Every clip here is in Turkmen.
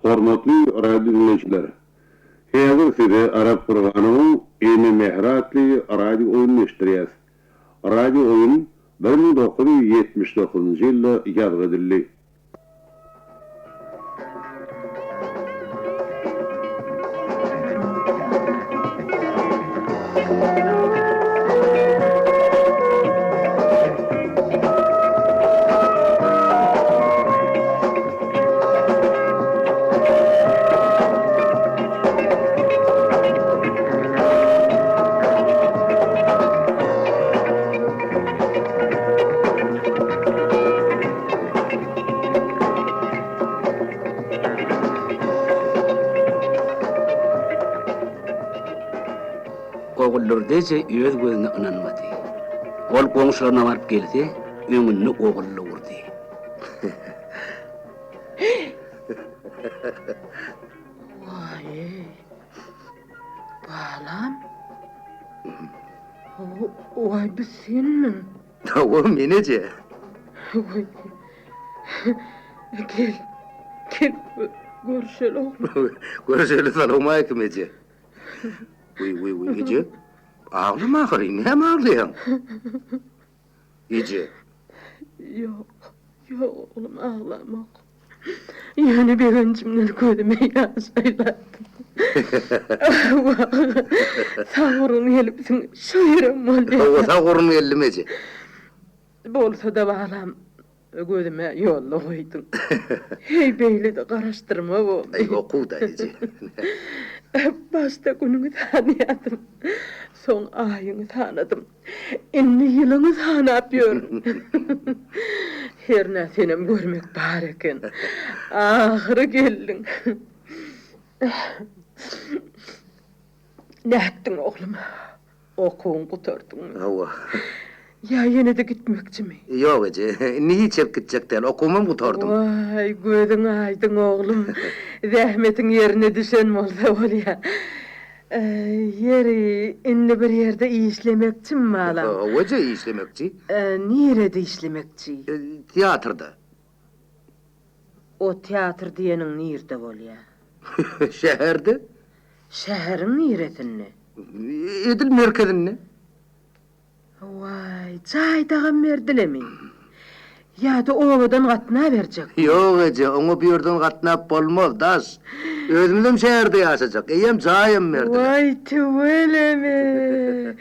Hormatly radio dinleyijiler. Häzir size Arap Kur'anynyň ýeni mehratly radio oýuny eşdirýäs. Radio oýun 1979-njy ýylda ýazgy edildi. Oğullurdaysa öz gözüne inanmadı. Ol qoňşularına barıp gelse, öňünde oğullu urdy. Vay. Balam. Vay bu senmi? O menece. Vay. Gel. Gel. Görüşelim. Görüşeli salamay kimece. Uy gece. Ağlama ahırı, ne mi ağlayan? Gece. Yok oğlum ağlamak. Yani bir öncümden gözüme yaş aylattım. Sağırın gelipsin, şahirim oluyor. Sağırın ellimece. Bolsa da balam, gözüme yolla koydum. Hey beyle de karıştırma oldu. Ay oku da gece. Başta gününü tanıyadım. Son ayını tanıdım. Inni yılını tanıyapıyorum. Her ne senem görmek var eken. Ahırı geldin. Ne ettin oğlum? Okuğun kurtardın mı? Ava. Ya yine de gitmekçi mi? Yok gece. Niye çep gidecek değil? Okumam kurtardım. Vay gözün aydın oğlum. Zahmetin yerine düşen olsa ol ya. Yeri inni bir yerde işlemekçi mi alam? O gece işlemekçi. Nerede işlemekçi? Tiyatrda. O tiyatr diyenin nerede ol ya? Şehirde. Şehrin neresinde? Edil merkezinde. Vay, çaydağın verdile mi? Ya da ovadan katına verecek. Yok gece, onu bir yerden katnap bolmaz, das. Özümüzüm şehirde yaşayacak, eyem cayım verdi. Vay tüveleme.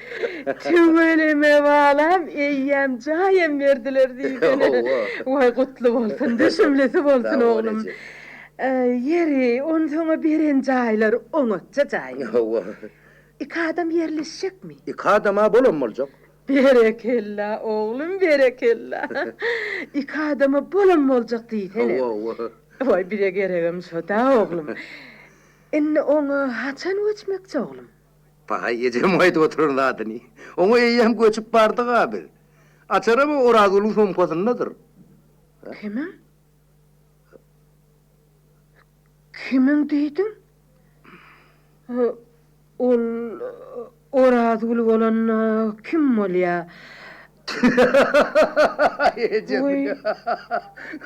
Tüveleme valam, eyem cayım verdiler diye. Vay kutlu olsun, düşümlesi olsun oğlum. Yeri, on sonra beren caylar, onutça cayım. İki adam yerleşecek mi? İki adama bolum mu olacak? Berekella oğlum, berekella. İki adama bolum olacak değil hele. Vay bire gereğim şoda oğlum. Enne onu haçan göçmekçi oğlum. Vay ecem oydu oturun adını. Onu eyem göçüp bardık abi. Açarı mı oradılın sompasındadır? Kimin? Kimin deydin? Oradıl olan kim ol ya? Ecem.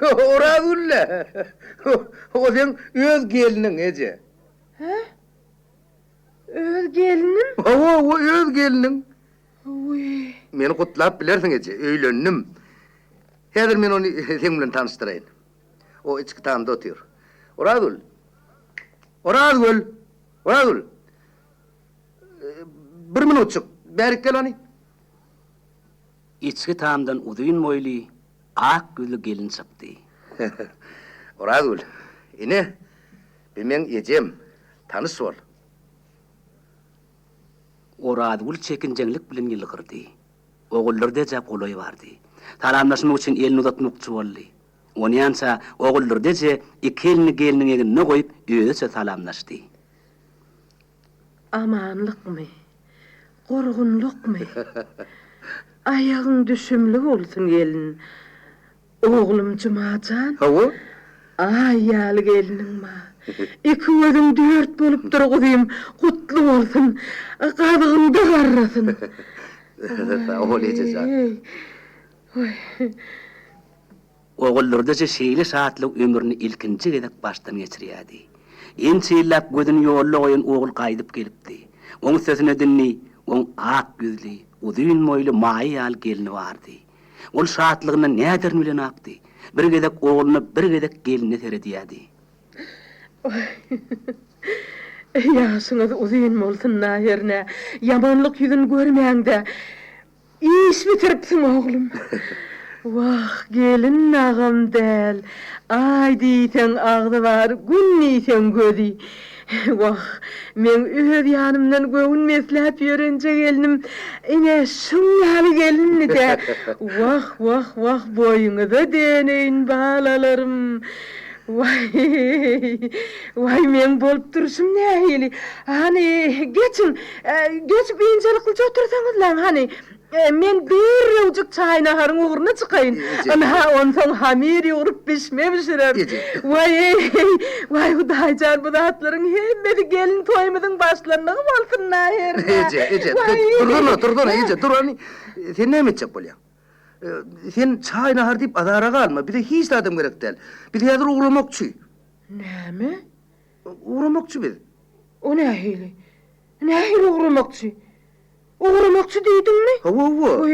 Oradıl ne? O sen öz gelinin Ece. He? Öz gelinim? O öz gelinin. Uy. Meni kutlap bilersin Ece, öýlendim. Häzir men onu sen bilen tanıştırayın. O içki tamda otuyor. Oradıl. Bir minutçuk, berik gel onu. İçki tamdan uduyun moyli, ak gülü gelin saptı. Oradıl, ine, bimen Ecem, tanış ol. Oradıl çekincenlik bilen yılgırdı. Oğullarda jap oloy vardı. Talamlaşmak için elini uzatmakçı oldu. Onu yansa oğullarda je iki elini gelinin eline koyup öylece talamlaştı. Amanlık mı? Korgunluk mu? Ayağın düşümlü olsun gelin. Oğlum Cumacan. Hava? Ayyalı gelinin ma. İki gözüm dört bolup durğudayım. Kutlu olsun. Kadığım da karrasın. Oğul Ece can. Oğullardaca şeýle saatlyk ömrüni ilkinji gedek baştan geçirýärdi. En çeýlap gözüni ýollaýan oğul gaýdyp gelipdi. Oň sözüne dinli, oň ak gözli, uzun moýly maýy al gelini bardy. Ol şatlygyny näderini bilen apdy. Bir gedek oğluny bir gedek gelini seredýärdi. Ýaşyňyz uzun bolsun näherne, yamanlyk ýüzün görmäňde. İş bitiripsiň oglum. Wah, gelin nagam del. Ay diýsen agdy bar, gün diýsen gözi. Wah, men öz ýanymdan göwün meslap ýörenje gelinim. Ine şuňaly gelinni de. Wah, wah, wah, boýuňyza deneýin balalarym. Vay men bolup duruşum nähili. Hani geçip injelikli otursaňyz lan hani. Men bir ýewjik çaý naharyň uğruna çykaýyn. Ana ondan hamir ýurup pişme bişirer. Vay Hudaýjar bu zatlaryň hemmesi gelin toýmyzyň başlaryna bolsun näher. Ece, turdun, Ece, dur hani. Sen näme etjek bolýaň? Sen çaý nahar diýip adara galma, bir de hiç adam gerek del. Bir de ýadyr uğramakçy. Näme? Uğramakçy bir. O nähili? Nähili uğramakçy? Uğramakçy diýdingmi? Hawa.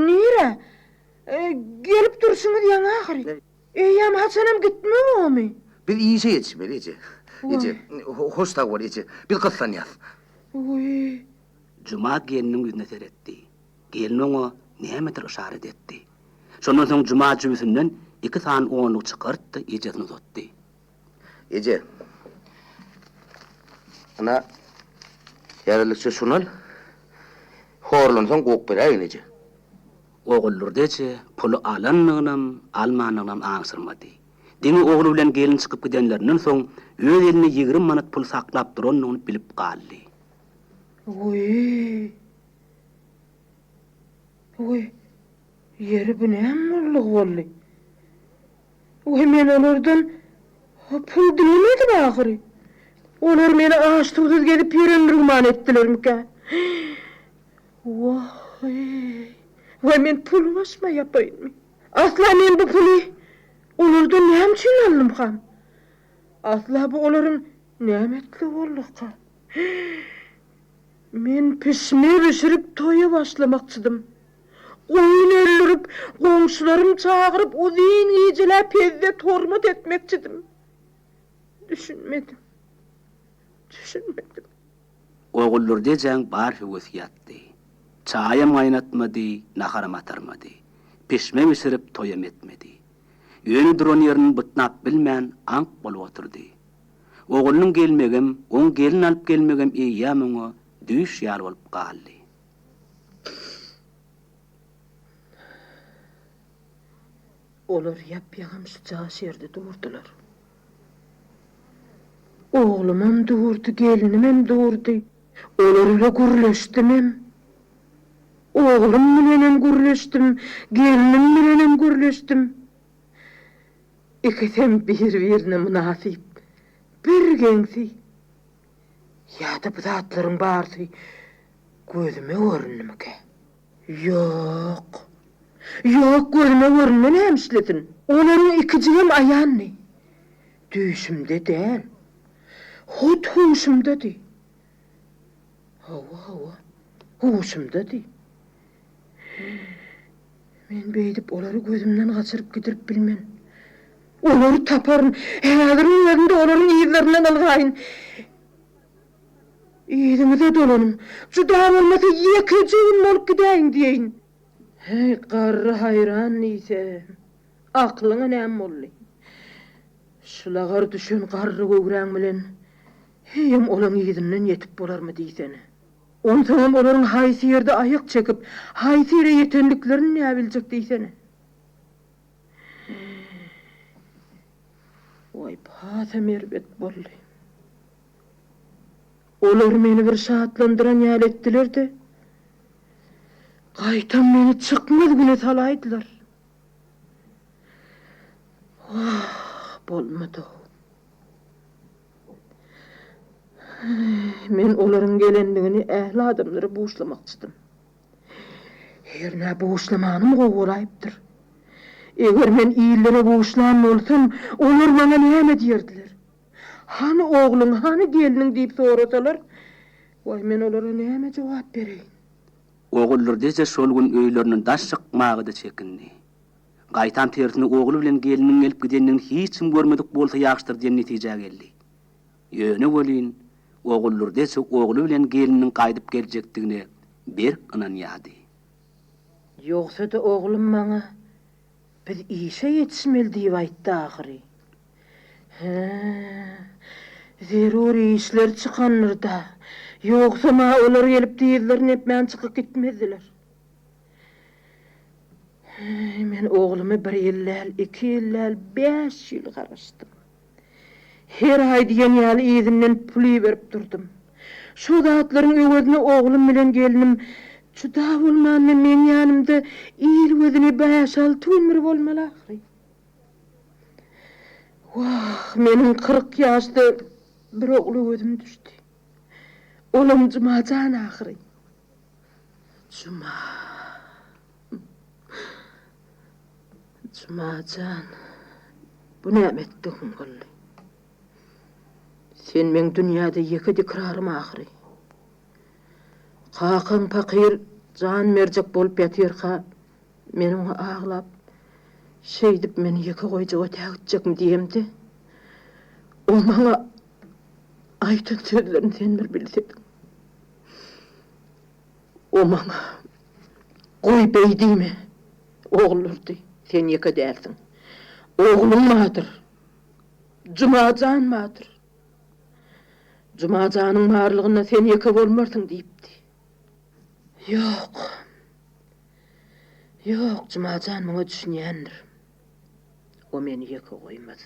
Nire? Gelip duruşuňyz ýa-ni ahry. Eýam haçanam gitmegmi? Bir iyi şey etmeli Ece. Ece, hoş da var Ece. Bir kıssan yaz. Cuma gelinin yüzüne seretdi. Gelin oňa nämedir işaret etdi. Şondan soň cuma jübüsünden 2 san oňluk çykartdy, ejesini uzatdy. Ece. Ana yaralykça şunal. Horlansan gok beraýyn Ece. Oğullardaca pulu alanlygnam, almanlygnam aňsyrmady. Diňi oğlu bilen gelin çykyp gidenlerinden soň öz eline 20 manat pul saklap duranyny bilip galdy. Yeri bu näme boldy? Men olardan pul dilemedim ahry. Olar meni aştygyz gedip ýörendirman etdilermike? Vay men pul başma yapaýynmy? Asla men bu puli olardan näme üçin aldım ham? Asla bu olaryň nämetli boldukka? Men pişme bişirip toýa başlamakçydym. Oyun öldürüp, komşularım çağırıp, uzun geceler pezde tormat etmekçidim. Düşünmedim. Oğullardaca bar wesiýatdy. Çaýam aýnatmady, naharam atarmady. Pişme bişirip toýam etmedi. Ýöne duran ýerini bytnap bilmän ank bolup oturdy. Oğulnyň gelmegem, oň gelin alyp gelmegem eýýam oňa düş ýar bolup galdy. Olar ýap-ýagam şu jaşerde durdular. Oğlumam durdu, gelinimem durdu. Olarla gürleşdim. Oğlum bilenem gürleşdim, gelinim bilenem gürleşdim. İkisem bir-birine münasip, bir geňsi. Ýa-da bu zatlaryň barsy gözüme görünmeke? Ýok, gözüme görünmän hemşletin. Olaryň ikijigem aýanny. Düşümde däl. Hut huşumdady. Hawa, huşumdady. Men beýdip olary gözümden gaçyryp gidirip bilmem. Olary taparyn, häzir özümde olaryň ýyllerinden algaýyn. Ýygyňyza dolanım. Juda bolmasa ýekiji gün bolup gidäýin diýeýin. Hey garry hayran ise. Aklyňa näme boldy? Şulagar düşen garry göwräň bilen hem olaň ýygynyň ýetip bolarmy diýsene. Ondan olaryň haýsy ýerde aýyk çekip, haýsy ýere ýetenliklerini näme biljek diýsene. Oy, pasa merbet boldy. Olar meni bir şatlandyran ýal etdiler de, gaýtan meni çykmaz güne salaýdylar. Bolmady. Men olaryň gelendigini ähli adamlara buuşlamakçydym. Her nä buuşlamanym gowulaýypdyr. Eger men iyilere boğuşlan bolsam, onlar bana näme diýerdiler? Hani oğlun, hani gelinin diýip sorasalar, vay men olara näme jogap bereýin? Ogullar dese şol gün öýleriniň daş çykmagy da çekindi. Gaýtan tersini ogul bilen geliniň gelip gidenini hiç kim görmedik bolsa ýaşdyr diýen netije geldi. Ýöne welin ogullar dese ogul bilen geliniň gaýdyp geljekdigine bir ynanýady. Yoksa da oğlum bana biz işe yetişmeli diýip aýtdy ahyry. Zeruri işler çıkanır da. Yoksa ma olar gelip diýerler nepmen çıkıp gitmediler. Men oğlumu 1 ýyl, 2 ýyl, 5 ýyl garaşdym. Her ay diýen ýaly ýezinden pul berip durdum. Şu zatlaryň öwedine oğlum bilen gelinim çuda bolmany men ýanymda ýyl gözüne 5-6 ömür bolmaly ahyry. Wah, meniň 40 ýaşda bir ogly gözüm düşdi. Olam Jumajan ahyry. Jumajan, bu näme etdiň golly? Sen men dünýäde ýeke dikrarym ahyry. Kakan pakir can merjek bolup ýatyrka, men oňa aglap, şeýdip meni ýeke goýjaga tägitjekmi diýemdi. O maňa aýtan sözlerini sen bir bilseň. O maňa goý beýdimi? Oğlurdy, sen ýeke dälsiň. Oğlum madyr? Jumajan madyr? Jumajanyň barlygyna sen ýeke bolmarsyň diýipdi. Yok. Yok, Jumajan muňa düşünýändir. O meni ýeke goýmaz.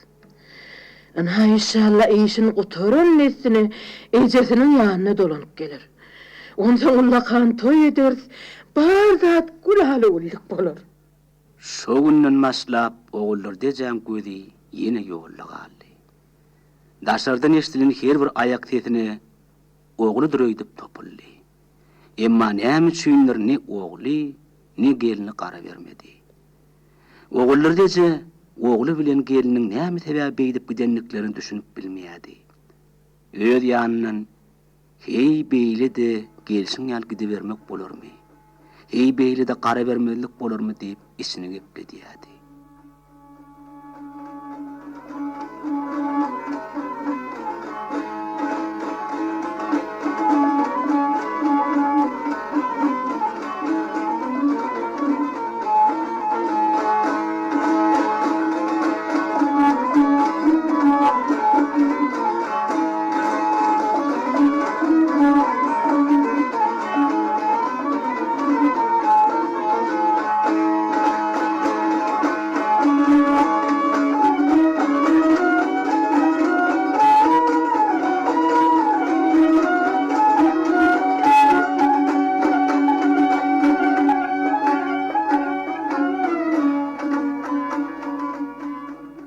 Ana inşallah işini gutaran nesini ejesiniň ýanyna dolanyp gelir. Ondan ullakan toy ederiz, bar zat gulaly ullyk bolar. Şo günden maslap ogullar dejem gözi ýene ýolly galdy. Daşardan eşdilen her bir ayak sesine ogly dürüýdip topuldy. Emma näme üçindir ne ogly, ne gelini gara bermedi. Ogullar deje ogly bilen geliniň näme sebäp beýdip gidenliklerini düşünüp bilmeýärdi. Öz ýanynyň hey beýle de gelişiň ýaly gidebermek bolarmy? Hey beýle de gara bermelik bolarmy diýip içine gepledýärdi.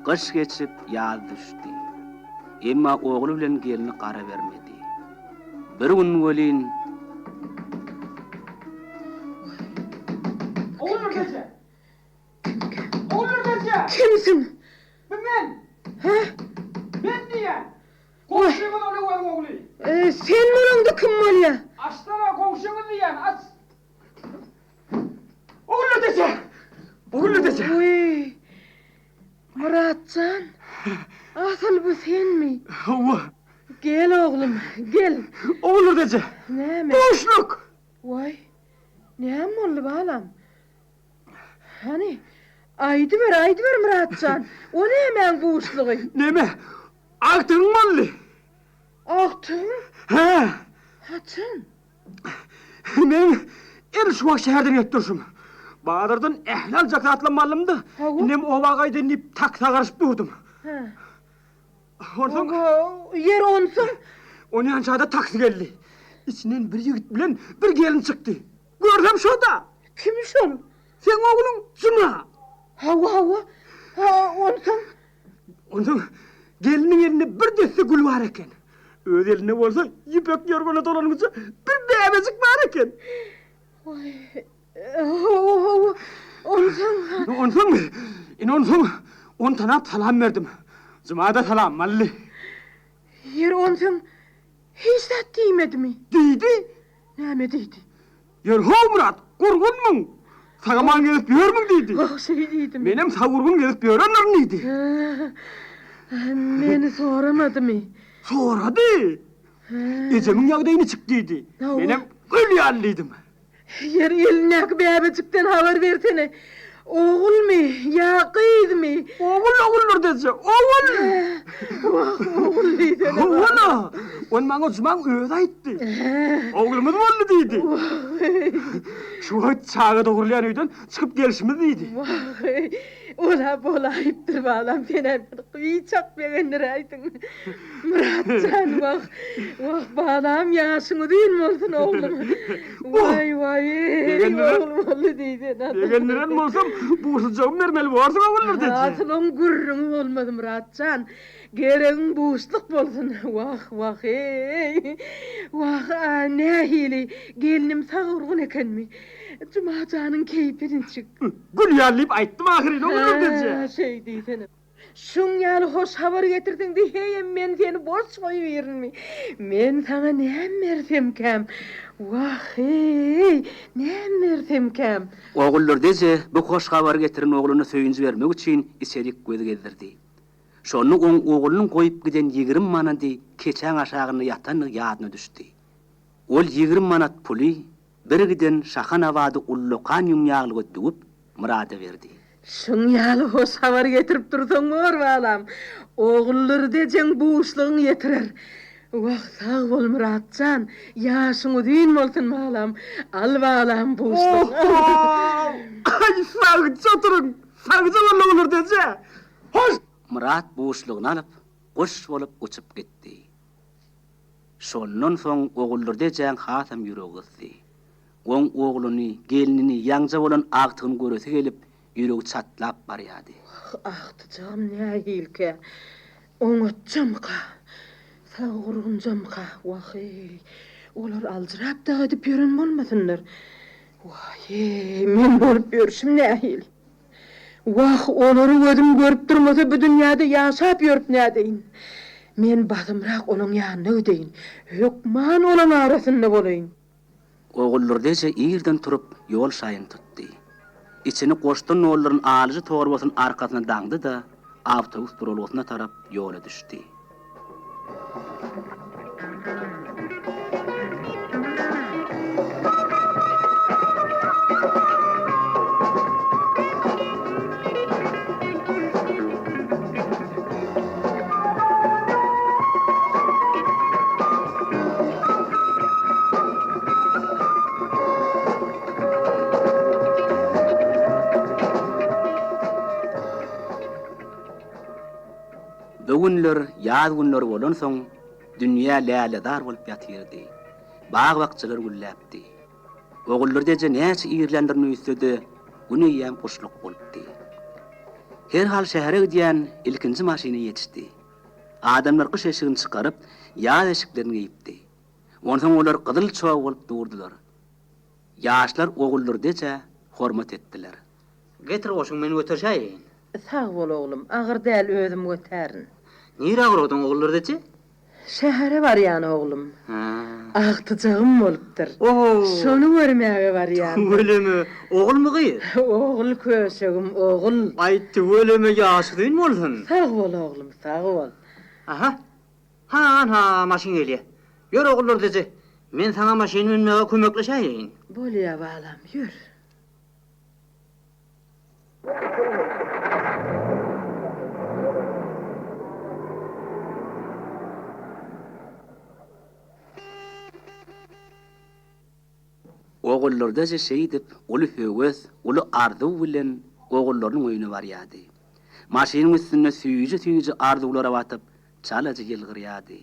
Kış geçip yaz düşdi. Emma ogly bilen gelini gara bermedi. Bir gün welin Olur dese. Olur dese. Kimsin? Ben. Ha? Ben diye. Komşumun oğlu. Sen bolanda kim bolýar? Açtara komşumun diyen aç. Olur dese. Olur dese. Oy. Muratcan. Asıl bu sen mi? Allah. Gel oğlum, gel. Olur dese. Näme? Boşluk. Vay. Näme boldy balam? Hani? Aýdy ber Muratcan. O näme boşlugy? Neme? Aktın molly. Aktın? He. Haçın? Men şu şäherden ýetdirşim. Badyrdan ehlal jakatlanmalymdy. Nem o wagayda nip takta garaşyp durdum. Ha. Ondan Yer onsun. Onu ançada taksi geldi. İçinden bir yigit bilen bir gelin çıktı. Gördüm şurada. Kimmiş ol? Sen oğlun Cuma. Hava. Ha, onsun. Ondan gelinin yerine bir deste gül var eken. Öz eline olsa yipek yorgana dolanınca bir devecik var eken. Vay. Hava. Onsoň, on tanap salam berdim. Zımada salam malli. Yer onsoň hiç zat diýmedimi? Diýdi. Näme diýdi? Yer ho Murat, gurgunmuň. Sagaman gelip ýörmüň diýdi. Oh, şey diýdim. Menem sagurgun gelip ýörenler diýdi. Meni soramadymy? Sorady. Ejemiň ýagdaýyny çyk diýdi. Menem gül ýallydym. Yer elnek bäbejikden habar bersene. Oğul mi? Ya kız mı? Oğul dese, oğul! Oğul diýdi. Oğul! On maňa zımaň öýde aýtdy. Oğlumyz boldy diýdi. Şu çağa dogurlayan öýden çykyp gelişimiz diýdi. Ola bolayıptır balam sene bir çak begenler aýdyň. Muratcan bak balam ýaşyňy diýin bolsun oğlum. Vay oğlum boldy diýdi. Degenleren bolsam bu jogum bermeli bolsa oğullar dedi. Aslym gurrun bolmady Muratcan. Geregiň buýsluk bolsun. Ey. Nähili gelinim sagurgun ekenmi? Cumajanyň keyfini çyk. Gül ýallyp aýtdym ahyryny oğullar dedi. Şey diýsene. Şuň ýaly hoş habar getirdiň diýeýem men seni boş goýbermi? Men sana näme bersem käm? Ey, näme bersem käm? Oğullar dese bu hoş habar getiren oğluna söýünji bermek üçin isedik göz gezdirdi. Şonu oğlunyň goýup giden 20 manady keçäň aşagyny ýatany ýadyna düşdi. Ol 20 manat puly bir giden şahan awady ullukan ýumýaglygy düwüp Murada berdi. Şuň ýaly hoş habar getirip dursaň mor balam. Oğullar dejeň buýşlygyny ýetirer. Sağ bol Muratcan, ýaşyňy diýin bolsun balam. Al balam buýşlyk. Ay sagça turun, sagça oğullar dedi. Hoş! Murat buýşlygyny alyp goş bolup uçup gitdi. Şondan soň oğullar dejeň hatam ýüregi gysdy. Oň oğluny, gelinini ýaňja bolan agtygyny göresi gelip ýüregi çatlap barýady. Agtyjam nähilke. Oňatjamka. Sagurgunjamka. Olar aljyrap da edip ýören bolmasynlar. Men bolup ýörüşim nähil. Olary gözüm görüp durmasa bu dünýäde ýaşap ýörüp nädeýin. Men bazymrak onuň ýanyna ödeýin. Hökman olan arasynda bolaýyn. Oğullar dese ýerden turup ýol şaýyn tutdy. İçini goşdan oğullaryň alyjy torbasynyň arkasyna daňdy da awtobus durulgyna tarap ýola düşdi. Bugünler ýaz günleri bolan soň dünýä läledar bolup ýatyrdy. Bag wagtçylar gülläpdi. Oğullar deje näçe ýerlendirni üstede güni ýam goşluk bolupdy. Her hal şähere gidýän ilkinji maşyna ýetişdi. Adamlar gyş eşigini çykaryp ýaz eşiklerini giyipdi. Ondan olar gyzyl çowa bolup durdular. Ýaşlar oğullar deje hormat etdiler. Getir oşuň meni götürşäýin. Sağ bol oğlum, agyr däl özüm götärin. Nire agyrdyň oğullar deçi? Şähere barýan oğlum. Agtyjagym bolupdyr. Şonu görmäge barýan. Ölemi, oğul mu gyýy? Oğul köşegim, oğul. Aýtdy, ölemi ýaşydyň bolsun. Sağ bol oğlum, sağ bol. Aha. Maşin gelýär. Ýör oğullar deçi. Men sana maşyny binmege kömekleşäýin. Bolýa balam, ýür. Oğullar da şeýdip, uly höwes, uly arzu bilen oğullaryň öýüne barýady. Maşynyň üstüne süýji arzuwlara batyp, çalajy ýylgyrýady.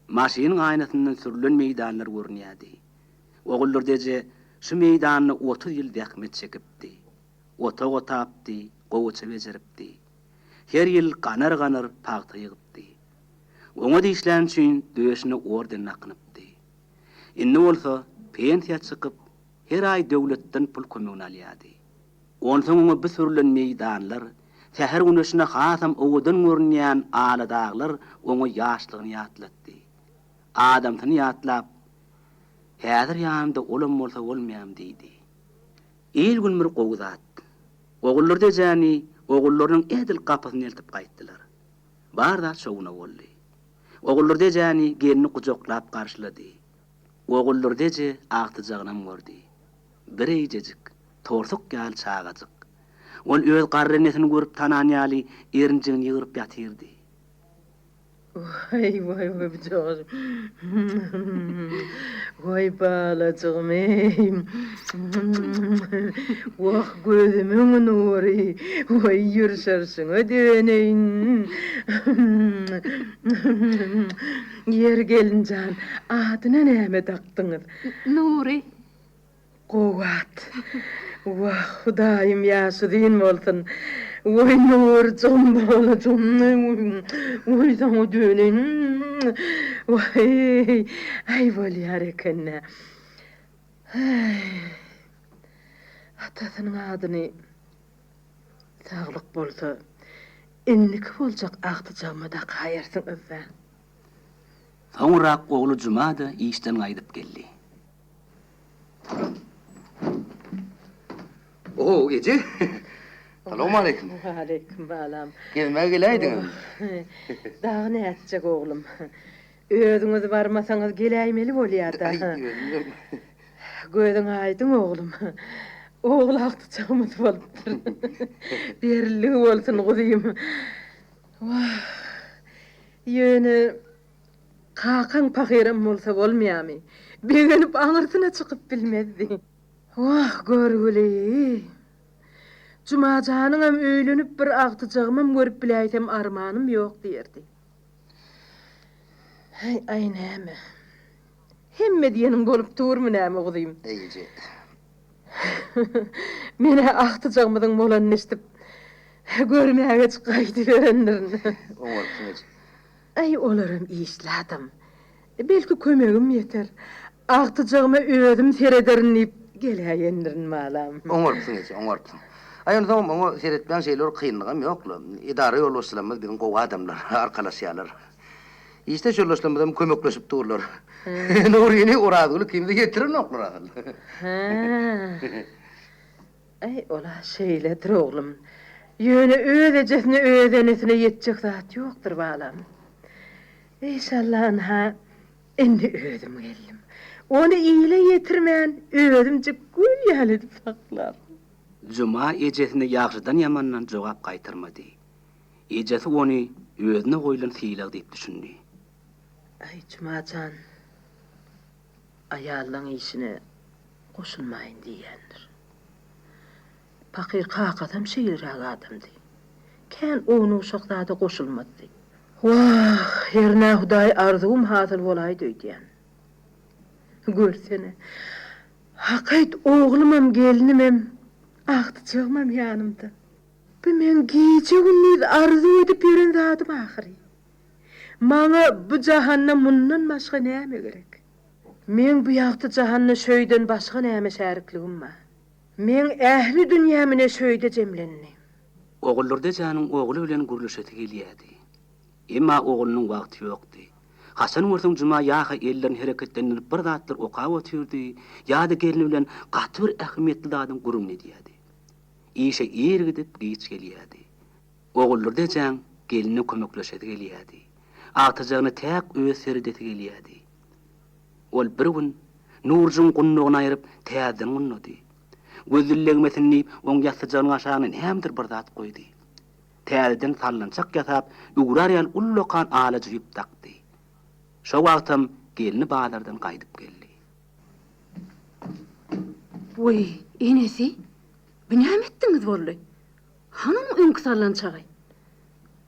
Maşynyň aýnasyndan sürülen meýdanlar görünýärdi. Oğullar deje şu meýdanyny 30 ýyl däkmet çekipdi. Otaga tapdy, gowaça bejeripdi. Her ýyl ganar pagta ýygypdy. Oňa diýişlän üçin döşüne orden naknypdy. Inni bolsa pensiýa çykyp her ay döwletden pul kömegini alýady. Onsoňa bir sürülen meydanlar, täher güneşine hasam owdan görünýän ala dağlar oňa ýaşlygyny ýatlatdy. Adamtyny ýatlap, häzir ýanymda olam bolsa bolmaýam diýdi. Il günmür gowzat. Ogullar dejani, ogullaryň edil kapysyny eltip gaýtdylar. Barda şowuna boldy. Ogullar dejani gelini kujoklap garşylady. Ogullar deje agtyjagynam gördi. Bir eýjejik, torsuk gal çağagyk. Ol öz garrenesini görüp tananýaly erinjigini ýygyryp ýatyrdy. Vay vay vay bacağım. Vay balacığım ey. Vah gözümün nuru. Vay yürşersin ödeneyin. Yer gelincan adına näme taktınız? Nuri. Kuvat. Vah Hudaýym ýaşadyn bolsun. Oy nurcum balacığım. Oy sana döneyin. Vay. Ay bolýar ekenne. Atasynyň adyny saglyk bolsa, inniki boljak agtyjagma da gaýarsyn özä. Soňrak ogly Jumada işden gaýdyp geldi. Oo, Ece. Selamun aleyküm. Aleyküm balam. Gelme geleydin. Dağı ne etjek oğlum? Özüňiz barmasaňyz geleýmeli bolýar da. Gözüň aýdyn oğlum. Oğul agtyjagymyz bolupdyr. Berli bolsun gudyym. Wah. Ýöne kakan pahyram bolsa bolmaýamy. Begenip aňyrsyna çykyp bilmezdi. Wah, görgüli. Cumajanyň hem öýlenip bir agtyjagymam görüp biläýsem armanym ýok diýerdi. Ay näme? Hemme diýenim bolup durmy näme gudyym? Ece. Mene agtyjagymyň bolanyny istip görmäge çykaýdy görenlerin. Oňarpsyn Ece. Ay olaram işlädim. Belki kömegim ýeter. Agtyjagyma özüm serederinip gelýänlerin malam. Oňarpsyn Ece, oňarpsyn. Aýan tamam, oňa seretmän şeýler kynlygam ýokly. Idara ýolbaşçylary bilen gowy adamlar, arkalaşýarlar. İşte şollaşlamada kömekleşip durlar. Nuriyini oradyly kimdi getirin oklar. Ay ola şeýledir oğlum. Ýöne ödejesini ödenesine ýetjek zat ýokdur balam. Eýşallah ha endi özüm geldim. Onu iyile yetirmän özümçe gül ýaly dip saklar. Juma ejesini ýagşydan ýamandan jogap gaýtyrmady. Ejesi ony özüne goýulan fiýleg diýip düşündi. Ay Jumacan, ayallan işine koşulmayın diýendir. Pakir kakadam şeýirak adamdy. Kän onu uşakzada koşulmady. Wah, herne Hudaý arzum hasyl bolaý diýen. Görsene, hakyt oğlumam gelinimem, agtyjagmam ýanymda. Bu men gece gündüz arzu edip ýören zatym ahyry. Maňa bu jahanna mundan başga näme gerek? Men bu ýagty jahanna şöýden başga näme şärikligim bar? Men ähli dünýämine şöýde jemlenni. Ogullarda janyň ogly bilen gürleşeti gelýärdi. Emma oğlunyň wagty ýokdy. Hasan wursun Juma ýaha ellerin hereketlenip bir zatlar okap ötürdi. Ýa-da gelini bilen gaty bir ähmiýetli zadyň gurumny diýdi. Işe ýer gidip giç gelýärdi. Ogullarda jan gelini kömekleşeti gelýärdi. Agtyjagyny täk öz seredeti gelýärdi. Ol bir gün Nurjun gunnugyny aýryp täzeden gunnady. Gözüllegmesini oň ýatyjagynyň aşagyna nämedir bir zat goýdy. Täzeden sallançak ýasap, ugrarýan ullokan ala jyp takdy. Şo wagtym gelini balardan gaýdyp geldi. Oy, enesi. Bu näme etdiňiz boldy? Hanam öňkü sallançagy?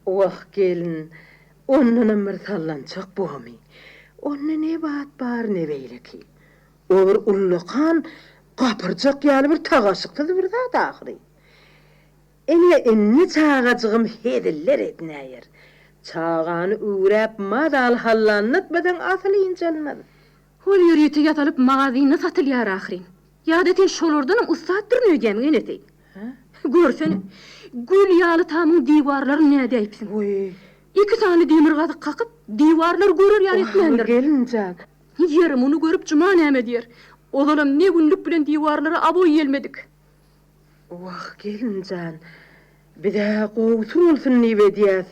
Wah gelin, onunam bir sallançak bohamy. Onunla ne bat bar ne beýleki. O bir ullukan, gapyrjak ýaly bir tagaşykdy bir zat ahyry. Enni çağajygym hediller etnäýer. Çağany uğrap madal hallanatmadan asyly injanmady. Hol ýürýeti ýatalyp magazyny satylýar ahyryn. Ýa-da sen şolardanam ustad durny öýdýän enesi. Görsene, gül ýaly tamyň diwarlary näde aýpsyň? Oy. İki tane demir gazyk kakıp, diwarlar görür ýar etmendir. Gelincan. Yerim onu görüp cuma näme diýer. Olalım ne günlük bilen diwarlara aboy gelmedik. Wah gelincan. Bir de gowtur bolsun niwe diýäs.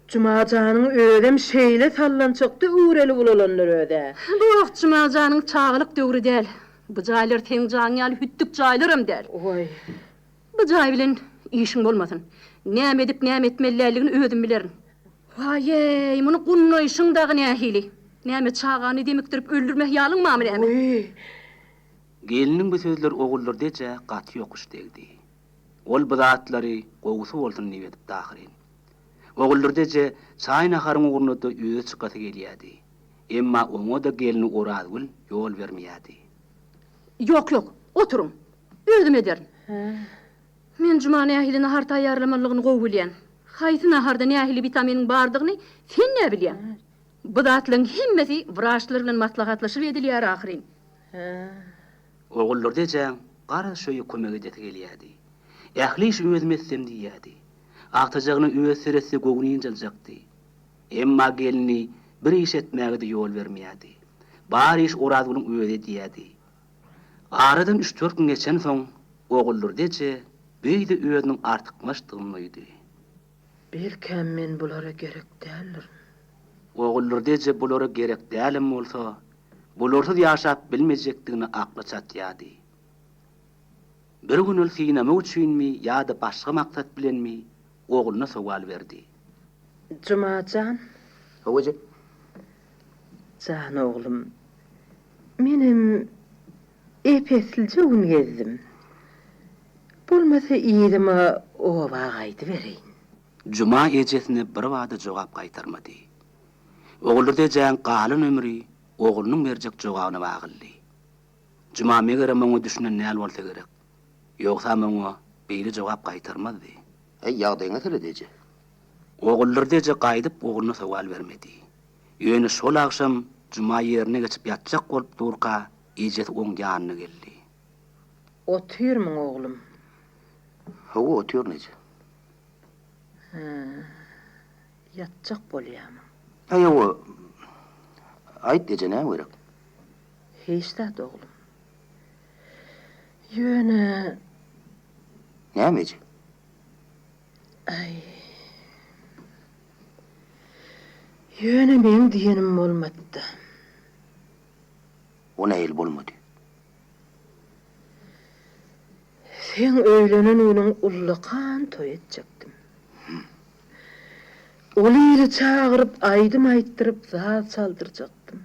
Cumajanyň ödem şeýle sallançykdy öwreli bolalanlar öde. Bu wagt cumajanyň çağlyk döwri däl. Bu jaýlar teň jaňyal hüttük jaýlarym däl. Oy. Bu jaý bilen işiň bolmasyn. Näme edip näme etmeliligini ödüm bilerin. Vay, muny gunnoýşyň dagy nähili. Näme çağany demikdirip öldürmek ýalyň mı näme? Oy. Gelinin bu sözler oğullar dece gatı yokuş degdi. Ol bıdatlary gowusy bolsun niýe edip dahyrin. Oğullar dece çaýyn aharyn ugruny da öýe çykaty gelýärdi. Emma oňa da gelini uradgyl ýol bermeýärdi. Yok yok, oturun. Öldüm ederim. Men cuma nähili nahar taýýarlamalygyny gowy bilýän. Haýsy naharda nähili vitaminin bardygyny sen näme bilýän? Bu datlaryň hemmesi wraçlar bilen maslahatlaşyp edilýär ahyrin. Oğullar dece gara şöýe kömek edip gelýärdi. Ähli iş özüm etsem diýärdi. Agtajagyny öýe seretse gowuny jaljakdy. Emma gelini bir iş etmäge de ýol bermeýärdi. Bar iş uradgynyň öýde diýärdi. Aradan 3-4 gün geçen soň oğullar dece beýde öýüniň artykmaşdygyny duýdy. Belkem men bulara gerek däldir. Oğullar dece bulara gerek dälim bolsa, bularsa ýaşap bilmejekdigini akla çatýardy. Bir gün ol sineme üçinmi ýa-da başga maksat bilenmi oğluna sowal berdi. Cumacan, Howajy? can oğlum. Menim epesilce un gezdim. Bolmasa iyidime o bagaydı bereyin. Cuma ejesine bir wada jogap gaýtarmady. Oğullar dejäň galyn ömri oğlunyň berjek jogabyna bagyldy. Cuma megere meňe düşünen näl bolsa gerek. Ýogsa meňe beýle jogap gaýtarmady. Ýagdaýyňa tele deje. Oğullar deje gaýdyp oğluna sowal bermedi. Ýöne şol akşam cuma ýerine geçip ýatjak bolup durka ejes oň ýanyna geldi. Otyrmyň oğlum. Hawa otýar neje? Yatjak bolýam. Hawa aýt deje näme gerek? Heýstat oğlum. Ýöne Näme eje? ay. Ýöne men diýenim bolmady. O näil bolmady. Sen öýlenen üniň ullakan toý etjekdim. Ol ýyly çagyryp aýdym aýtdyryp zat çaldyrjakdym.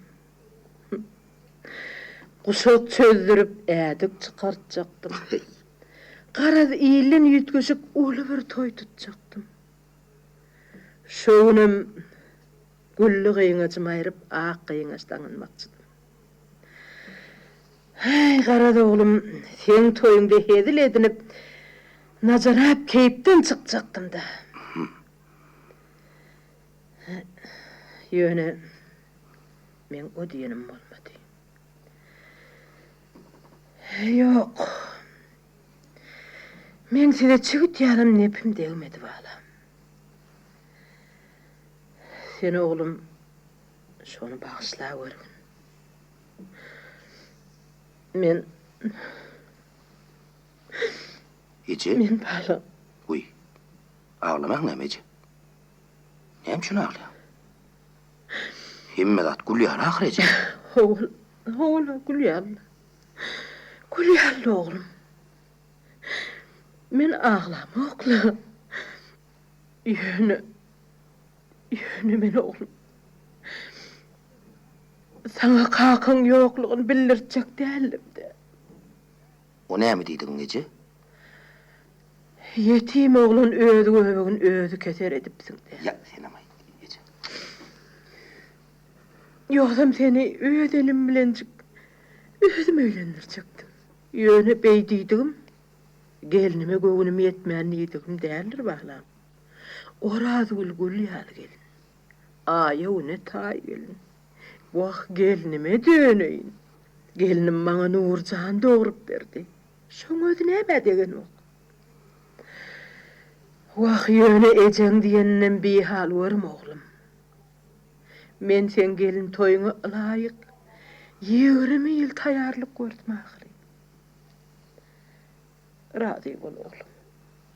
Guşak çözdürüp ädik çykartjakdym. Garaz iýlen ýütgeşik uly bir toý tutjakdym. Şoňam güllü gyňaçym aýryp ak gyňaçdan makçydym. Hey garada oğlum, sen toyuňda hedil edinip, najarap keyipden çykjakdym da. Ýöne, men o diýenim bolmady. Ýok. Men sene çygyt ýaram nepim degmedi bala. Sen oğlum, şonu bagışla görgün. Men bala. Uy. Ağlamak näme eje? Näme şunu ağlaýar? Himmedat gülýär ahir eje. Oğul, gülýärli. Gülýärli oğlum. Men ağlamakla. Ýöne men oğlum. Sana kakan ýoklugyny bildirjek däldim-de. O näme diýdiň eje? Yetim oğlun özü göbegin özü keser edipsiň-de. Ya sen ama eje. Ýoksam seni öýedelim bilenjik özüm öýlendirjekdim. Ýöne beýdiýdim. Gelinime göwnümi ýetmän diýdim däldir bahlam. Oraz gül ýaly gelin. Aýa une taý gelin. Wah gelinime döneýin. Gelinim maňa Nurjan dogrup berdi. Şoň özü näme degen o? Wah ýöne ejen diýenden bir hal görüm oglum. Men sen gelin toyuňa laýyk 20 ýyl taýýarlyk görtmäkli. Razy bol oglum.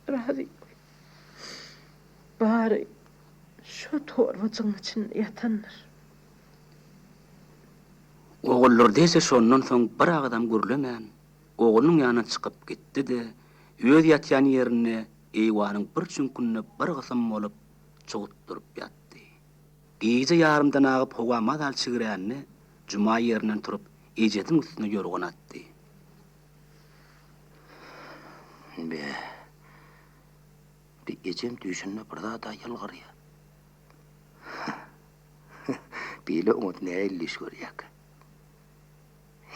Razy bol. Bari şu torbacıň için ýatandyr. Oğullar dese şondan soň bir adam görlemän. Oğlunyň ýanyna çykyp gitdi de öz ýatýan ýerine eýwanyň bir çünkünde bir gysym bolup çygyp durup ýatdy. Gece ýarymdan agyp howa madal çygyränni juma ýerinden turup ejetin üstüne ýorgan atdy. Bir ejem düşünme bir da ýalgyr. Bile umut ne illiş görýäk.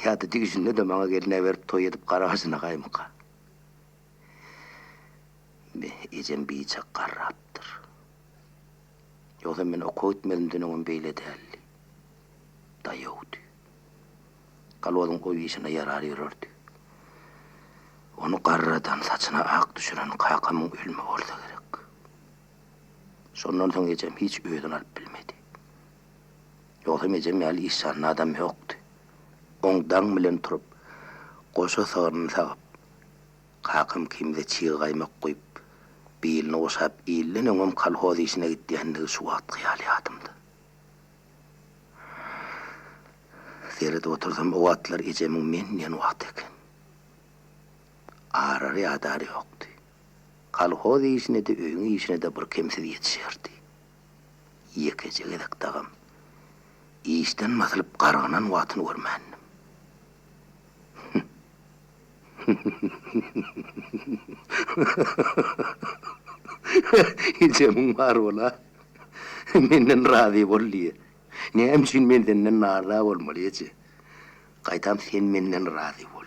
Ýa-da düşünde de maňa geline berip toy edip garaşyna gaýmyka. Ejem bir çak garrapdyr. Ýogsa men okutmedim dünüňün beýle däldi. Da ýokdy. Galwadyň goýýyşyna ýarar ýörerdi. Onu garradan saçına ak düşüren kakamın ölümü olsa gerek. Sondan soň ejem hiç öýden alyp bilmedi. Ýogsa ejem ýaly işarny adam ýokdy. Oňdan bilen turup, goşa sagyny sagyp, kakam kimde çiğ gaýmak goýup, biline oşap ýyllyn öňüm kalhoz işine gitdiýändigi şu wagt hyýaly ýadymda. Serede otursam o wagtlar ejemiň menden wagt eken. Arary adary ýokdy. Kalhoz işine de öňü işine de bir kimse ýetişerdi. Ýekece gedek dagam. İşten masylyp garganan wagtyny görmän. Ejemiň bar bola. Menden razy boldy. Näme üçin menden narazy bolmaly eje? Gaýtam sen menden razy bol.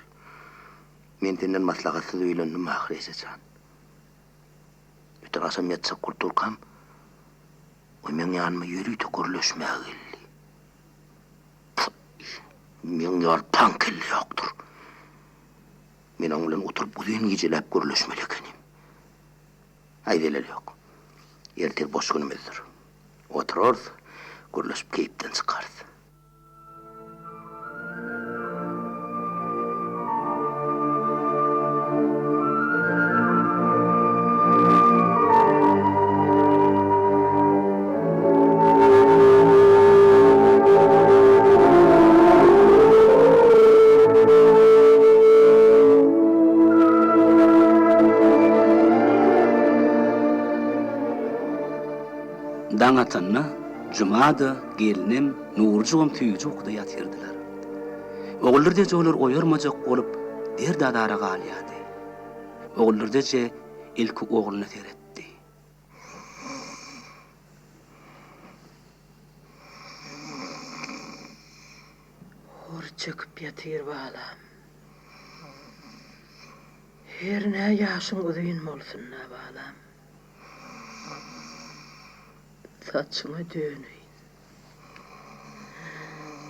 Men senden maslahatsyz öýlendim ahir eseçan. Ütegasam ýatsa kurtulkam, o men ýanyma ýürüýte görleşmäge geldi. Men ýarpan kelli ýokdur. Men oň bilen oturup bugün geceläp görleşmeli ekenim. Aýdylal ýok. Ertir boş günümizdir. Oturur, görleşip keýpden çykar. Daň atanna jumada gelinim Nurjugam tüýüji okuda ýatyrdylar. Oğullar dece olar oýarmajak bolup derdadara galýady. Oğullar dece ilki oğluny seretdi. Hor çöküp ýatyr balam. Her näme ýaşyň uzyn bolsun balam. Saçıma dönüyin.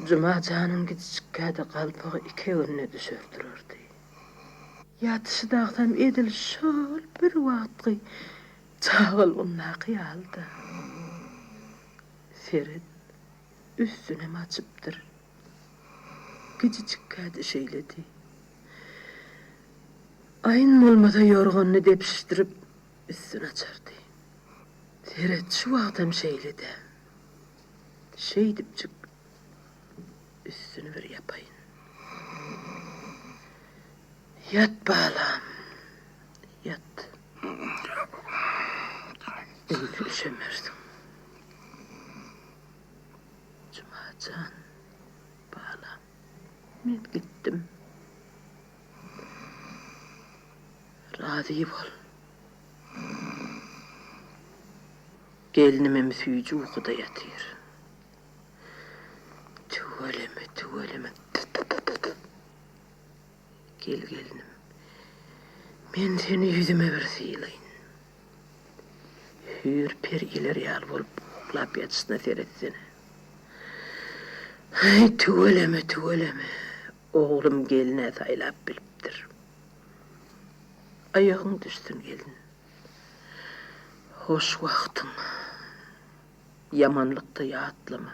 Cuma canın gidişikkäde kalpağı iki önüne düşördürürdü. Yatışı dağıtam edil şol bir wagtgy çağıl unnaqy aldı. Ferit üstüne açıptır. Gidişikkäde şeyledi. Ayın bolmada yorganyny depiştirip üstüne açardı. Ferit şu wagtam şeyledi. Şey dipçik üstünü bir yapayın. Yat balam. Yat. Eýle üşemersin. Cumacan. Balam. Men gittim. Razy bol. Gelinime müsüýüji uykuda ýatyr. Tuvaleme. Gel gelinim. Men seni yüzüme bir sylaýyn. Hür per ileri ýal bolup uklap ýatysna seretsene. Tuvaleme. Oğlum geline saylap bilipdir. Ayağın düşsün gelin. Hoş vaktin. Yamanlıkta yaatlama.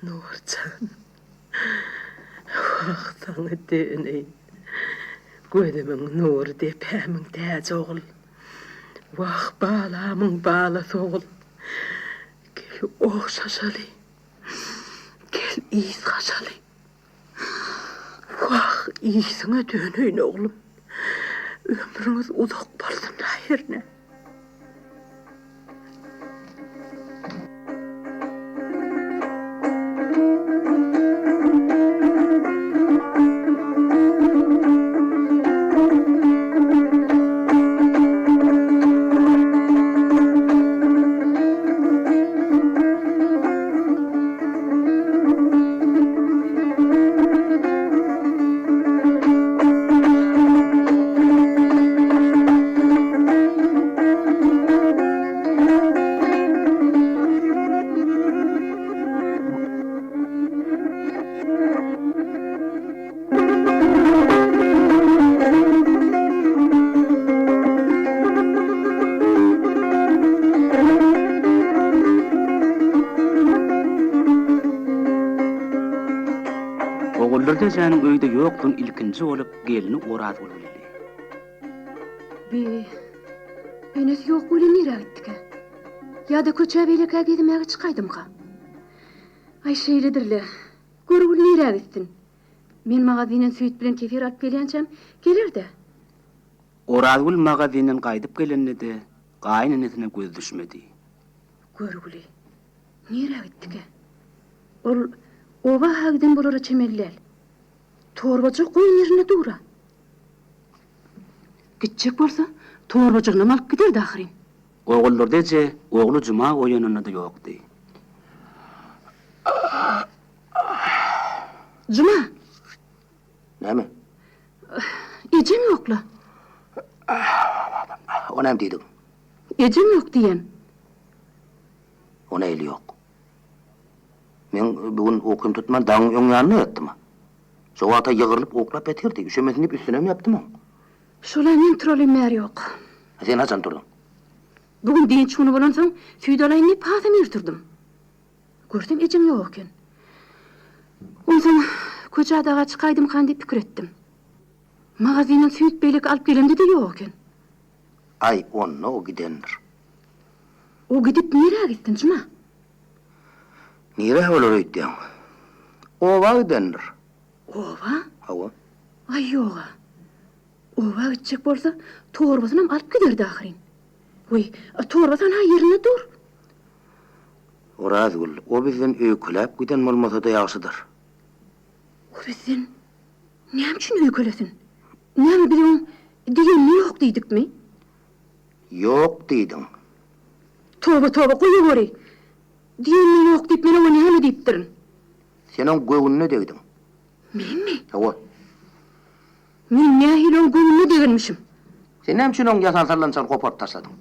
Nurcan. Vaktanı deneyin. Gözümün nuru depemin tez oğul. Vah bağlamın bağlası oğul. Gel oğşaşalı. Gel iyiz kaşalı. Vah iyisine dönün oğlum. Ömrünüz uzak bolsun hayırne. Oğullarda senin öyde yoktun ilkinci olup gelini Oraz bolulili. Enes yok öyle nere gittik? Ya da köçe beyleke gidmeye çıkaydım ka. Ay şeylidirle. Görgül nere gittin? Men magazinen süýt bilen kefir alıp gelýänçem gelerdi. Orazgul magazinen qaydyp gelennedi, gaýnynysına göz düşmedi. Görgüli. Nere gittik? Ol oba hagdan bolara çemellel. Torbacı koyun yerine dura. Gitcek bolsa torbacıgına alıp giderdi ahirin. Oğullarda je oğlu cuma oýanyna da ýokdy. Cuma, Näme? ecem yokla. O näme diýdin? Ecem yok diyen. Ona eli yok. Men bugün okuyum tutman daň öňýanyny etdim. Sowata ýygyrlyp oklap etirdi. Üşemesini üstüne mi yaptım? Şolay men trolim mer yok. Sen haçan turdun? Bugün dinç şunu bolansaň süýdalayny pasam ýertirdim. Görsem ecem yok eken. Ondan köçe daga çıkaydım kan diýip pikir etdim. Magazinen süýt beýlek alıp gelemdi de yok eken. Ay onunla o gidendir. O gidip nere gittin Cuma? Nire olur öýtdiň? Owa gidendir. Ova? Hawa. Ay yoga. Ova gitcek bolsa torbasyny alıp giderdi ahirin. Oy, torbasan ha yerine dur. Orazgul, o bizden öýkülep giden bolmasa da ýagşydyr. O bizden näme üçin öýkelesin? Näme bilen diýen ýok diýdikmi? Yok diýdiň. Toba goýuwary. Diýen ýok diýip mene onu näme diýipdirin? Senin göwünne diýdiň. Menmi? Hawa. Men nähilon göwünne degenmişim. Sen näme üçin oň ýasan sallançan kopart taşladyň?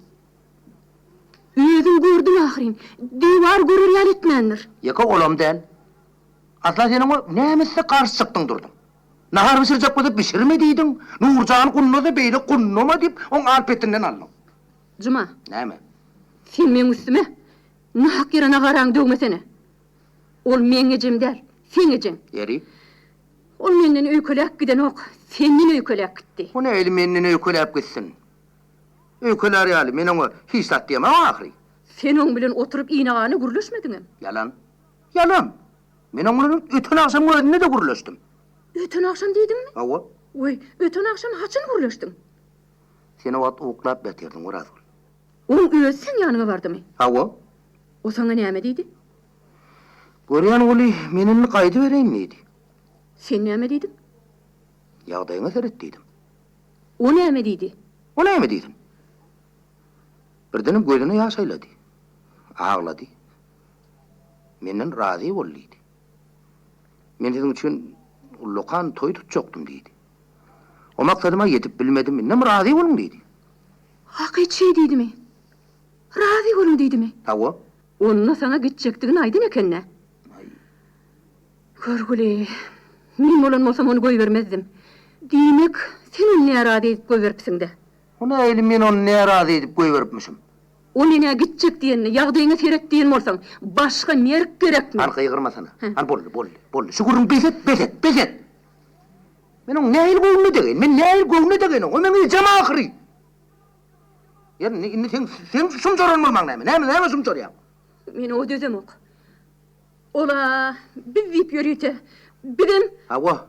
Özüm gördüm ahirin. Diýwar görür ýal etmendir. Ýeka olam den. Asla senin o nämesi karşı çykdyň durdun. Nahar pişirjek bolsa pişirme diýdiň. Nurjan kunno da beýle kunnoma diýip oň alpetinden aldyň. Cuma, Näme? sen men üstüme nahak yerine garaň döwmesene. Ol men ecem däl, sen ecem. Eri? Ol menden öýkelek giden ok, senden öýkelek gitdi. O näli menden öýkelep gitsin? Öýkeler ýaly men oňa hisat diýemem ahry. Sen oň bilen oturup iňagany gürleşmediňem. Yalan. Yalan. Men oňlaryň ötün akşam gözüne de gürleşdim. Ötün akşam diýdimmi? Hawa. Oy, ötün akşam haçan gürleşdiň? Seni wat oklap betirdiň Orazgul. Oň öz sen ýanyna bardymy? Hawa. O sana näme diýdi? Görýän uly menini gaýdy bereýin diýdi. Sen näme diýdin? Ýagdaýyňa seret diýdim. O näme diýdi? O näme diýdim? Birdenim gözüne ýaş aýlady. Ağlady. Menden razy boldy. Men sizin üçin lokan toy tutjokdum diýdi. O maksadyma ýetip bilmedim, näme razy bolun diýdi. Hakyky şey diýdimi? Razy bolun diýdimi? Hawa. Onunla sana gitjekdigini aydyn ekenne. Görgüli, men bolan bolsam onu goý bermezdim. Diýmek, sen onu näme razy edip goý beripsiň de. Ona elim men onu ne razı edip koy veripmişim. O nene gitjek diýenini, ýagdaýyňy terek diýen bolsaň, başga merk gerekmi? An kıygırmasana. An bolly. Şükürün beset. Men on näil goýuny degen, men näil goýuny degen, o meni jama ahry. Yani sen sumçoran bolmaň näme? Näme sumçorýan? Men o dözem ok. Ola, biz diýip ýörýte. Bilim, Hawa.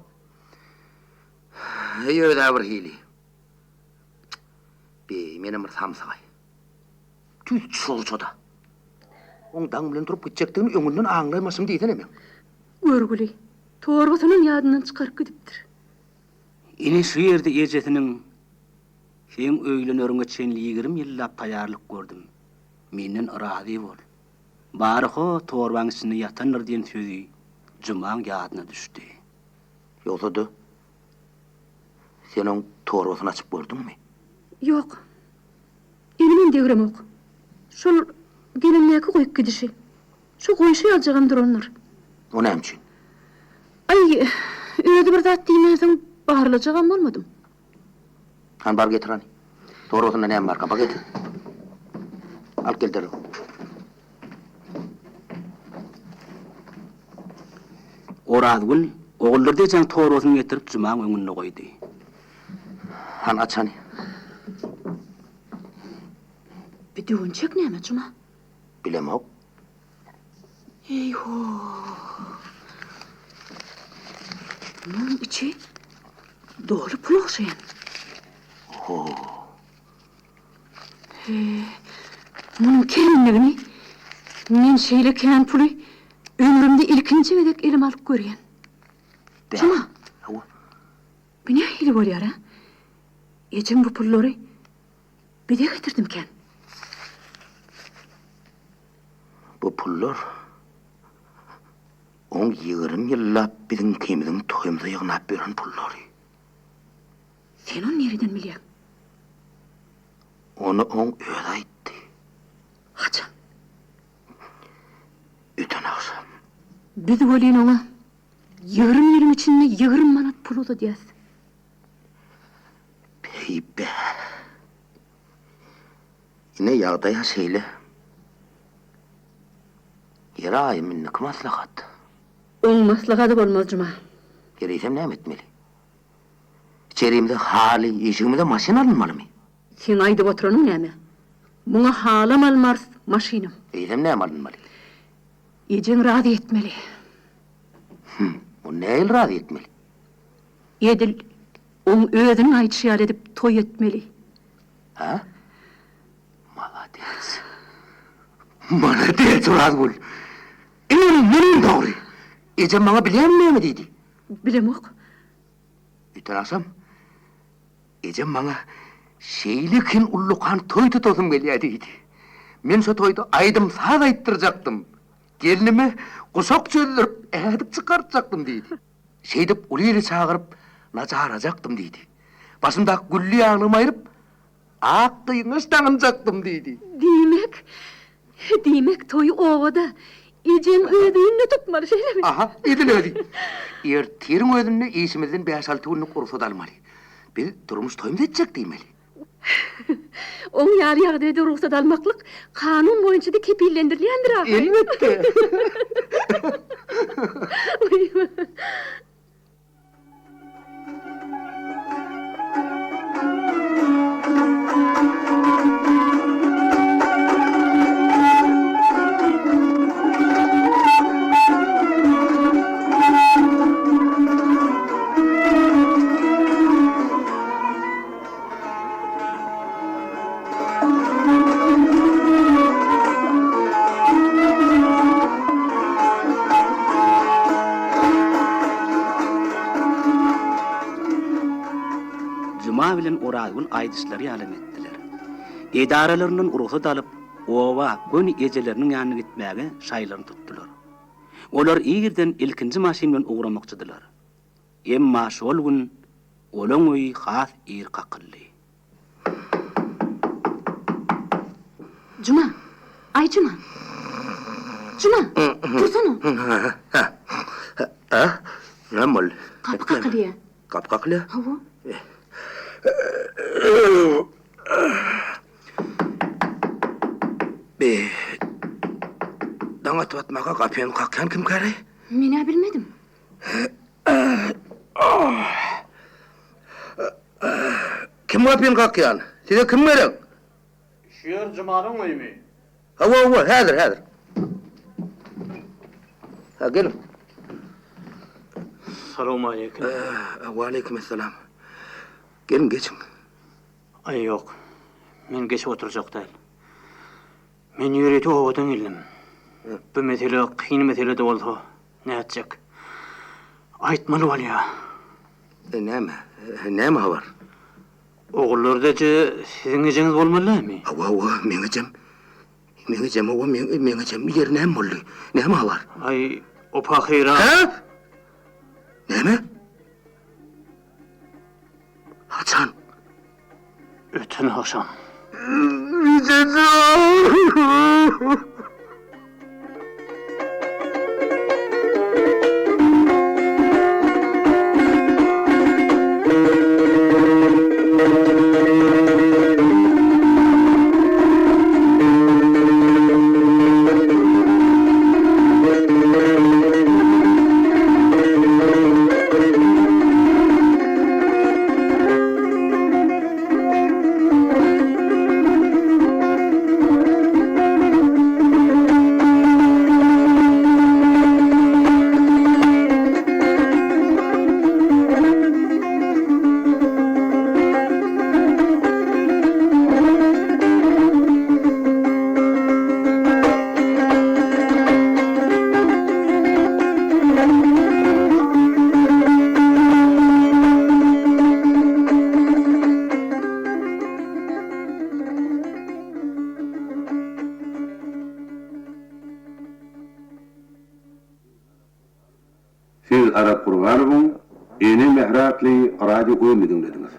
Ýöýda bir hili. Menem bir samsagay. Tüy çoda. Ondan bilen turup gitjekdigini öňünden aňlaymasym diýsen emen. görgüli. Torbasynyň ýadynyň çykaryp gidipdir. Ine şu ýerde ejetiniň sen öýlenörüňe çen 20 ýyllap taýýarlyk gördüm. Menden razy bol. Barho torbaň içinde ýatandyr diýen sözi jumaň ýadyna düşdi. Ýoksa da sen oň torbasyny açyp gördüňmi? Ýok. Elimin degrem ok. Şol gelinläki goýup gidişi. Şu goýuşy aljagandyr onlar. O näçin? Ay, öýde bir zat diýmezsen baharlajagam bolmadym. Han bar getir hani. Torbasyna näme bar? Kapa getir. Al keldir. Oradgul oğullarda jan torbasyny getirip jumaň öňüne goýdy. Han aç hani. Bir düğünçek näme cuma? Bilemok. Eyho. Bunun içi dolu pul okşayan. Bunun kelimlerini men şeýleken pulu ömrümde ilkinci wedek elim alıp görýän. Cuma. Hawa. Bu ne hili bolýar ha? Ejim bu pullary bir de getirdimken. Bu pullar on 20 ýyllap biziň kemiziň toýumyza ýygnap beren pullary. Sen onu nereden bilýän? Onu on öýde aýtdy. Haçan? Öten aksam. Biz bolýan ona 20 ýylyň içinde 20 manat pul oda diýäs. Beybe. Yine ýagdaýa şeýle. Ýere aýymynniki maslahat. Oň maslahady bolmaz cuma. Gereýsem näme etmeli? İçerimde hali, işimde maşina alınmalymy? Sen aýdyp oturanyň näme? Muňa halam almaz maşinam. Gereýsem näme alınmaly? Ejen razy etmeli. O näil razy etmeli? Edil oň özüni aýtşýar edip toý etmeli. Ha? Malades Razgul. Menin dogry. Ejem maňa bilenmemi diýdi. Bilem ok. Üterasam. Ejem maňa şeýlekin ullukan toý tutosum gelýär diýdi. Men şu toýda aýdym saz aýtdyrjaktym. Gelinime guşak çöldürüp ädip çykarjaktım diýdi. Şeýdip ulyry çagyryp najarajaktım diýdi. Başymda gülli ýaglym aýryp akdyňy ýagnjaktım diýdi. Demek toy ovada. Ejem öýdüňi tutmaly şeýlemi? Aha, edil ödi. Ertirin özünü işimizden 5-6 günlük ursat almaly. Biz durmuş toýumda etjek diýmeli. Oň ýaly ýagdaýda ruhsat almaklyk kanun boýunça da kepillendirilýändir ha. Elbette. Cuma bilen Oradgul aýdyşlary ýalym etdiler. Edaralarynyň ruhsat alyp, owa göni ejeleriniň ýanyna gitmäge şaýlaryny tutdular. Olar ýerden ilkinji maşin bilen ugramakçydylar. Emma şol gün olaň öýi has ýer kakyldy. Cuma. Ay Cuma. Cuma. Dursana. Ha? Näme? Kapı kakılıyor. Kapkakly? Hawa. Be. Daňat batmaga gapyny kakyan kim kary? Men bilmedim. Kim gapyny kakyan? Size kim gerek? Şiir Cuma'nın uyumu. Hava, hazır. Ha, gelin. Selamun aleyküm. Ve aleykümselam. Gelin geçin. Ay yok. Men geçip oturacak değil. Men yüreği ovadan ildim. Bu mesele kıyın mesele de oldu. Ne edecek? Aytmalı ol ya. Näme var? Oğullar da sizin geceniz olmalı mı? Hava, meňecem ýer näme boldy? Näme var? Ay o pakira. Ha? Näme? Haçan. Ötün akşam. Siz Arap Kurganowyň eni mehratly radio öýünü dinlediniz.